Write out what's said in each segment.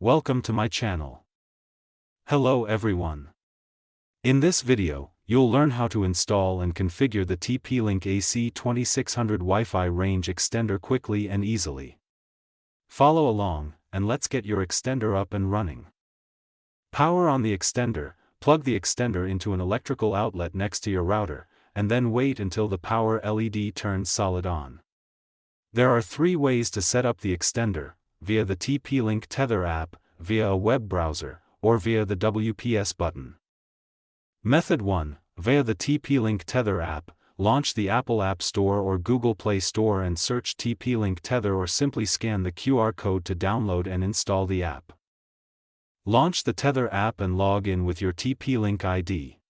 Welcome to my channel. Hello everyone. In this video, you'll learn how to install and configure the TP-Link AC2600 Wi-Fi range extender quickly and easily. Follow along, and let's get your extender up and running. Power on the extender. Plug the extender into an electrical outlet next to your router, and then wait until the power LED turns solid on. There are 3 ways to set up the extender: via the TP-Link Tether app, via a web browser, or via the WPS button. Method 1. Via the TP-Link Tether app, launch the Apple App Store or Google Play Store and search TP-Link Tether, or simply scan the QR code to download and install the app. Launch the Tether app and log in with your TP-Link ID.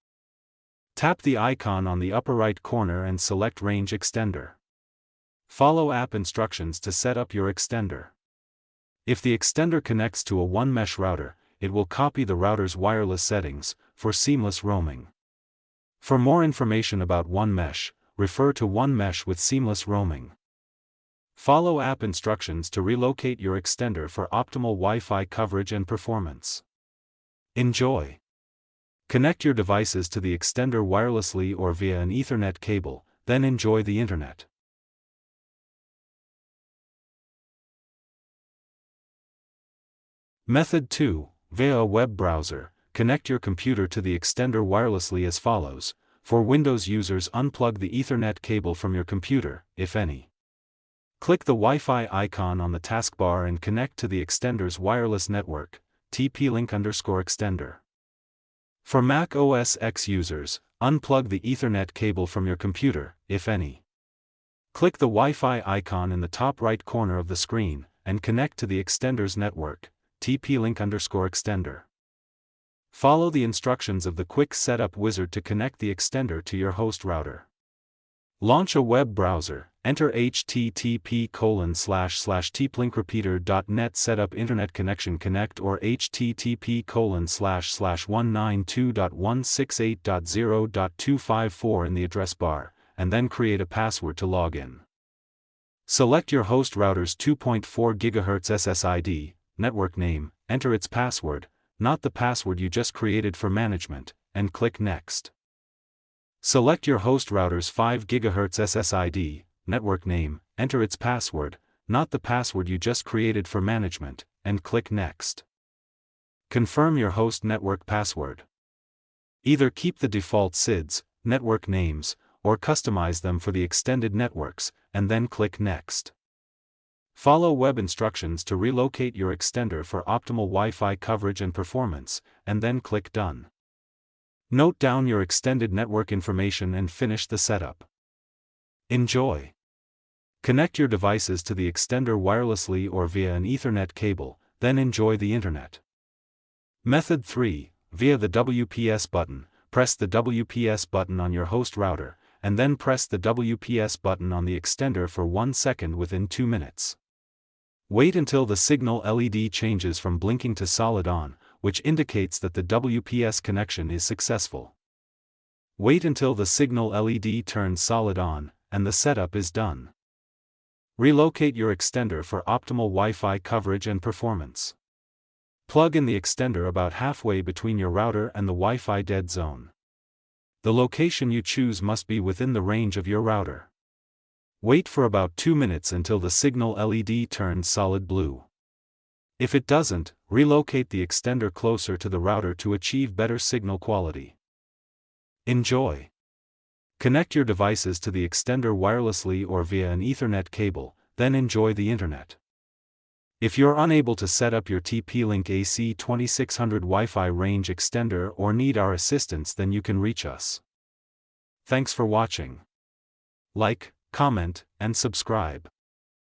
Tap the icon on the upper right corner and select Range Extender. Follow app instructions to set up your extender. If the extender connects to a one-mesh router, it will copy the router's wireless settings for seamless roaming. For more information about one mesh, refer to One Mesh with Seamless Roaming. Follow app instructions to relocate your extender for optimal Wi-Fi coverage and performance. Enjoy! Connect your devices to the extender wirelessly or via an Ethernet cable, then enjoy the internet. Method 2. Via a web browser, connect your computer to the extender wirelessly as follows. For Windows users, unplug the Ethernet cable from your computer, if any. Click the Wi-Fi icon on the taskbar and connect to the extender's wireless network, TP-Link_extender. For Mac OS X users, unplug the Ethernet cable from your computer, if any. Click the Wi-Fi icon in the top right corner of the screen, and connect to the extender's network, TP-Link_extender. Follow the instructions of the quick setup wizard to connect the extender to your host router. Launch a web browser, enter http://tplinkrepeater.net, setup internet connection, connect, or http://192.168.0.254 in the address bar, and then create a password to log in. Select your host router's 2.4 GHz SSID, network name, enter its password, not the password you just created for management, and click Next. Select your host router's 5 GHz SSID, network name, enter its password, not the password you just created for management, and click Next. Confirm your host network password. Either keep the default SIDs, network names, or customize them for the extended networks, and then click Next. Follow web instructions to relocate your extender for optimal Wi-Fi coverage and performance, and then click Done. Note down your extended network information and finish the setup. Enjoy! Connect your devices to the extender wirelessly or via an Ethernet cable, then enjoy the internet. Method 3. Via the WPS button, press the WPS button on your host router, and then press the WPS button on the extender for 1 second within 2 minutes. Wait until the signal LED changes from blinking to solid on, which indicates that the WPS connection is successful. Wait until the signal LED turns solid on, and the setup is done. Relocate your extender for optimal Wi-Fi coverage and performance. Plug in the extender about halfway between your router and the Wi-Fi dead zone. The location you choose must be within the range of your router. Wait for about 2 minutes until the signal LED turns solid blue. If it doesn't, relocate the extender closer to the router to achieve better signal quality. Enjoy! Connect your devices to the extender wirelessly or via an Ethernet cable, then enjoy the internet. If you're unable to set up your TP-Link AC2600 Wi-Fi range extender or need our assistance, then you can reach us. Thanks for watching. Like, comment, and subscribe.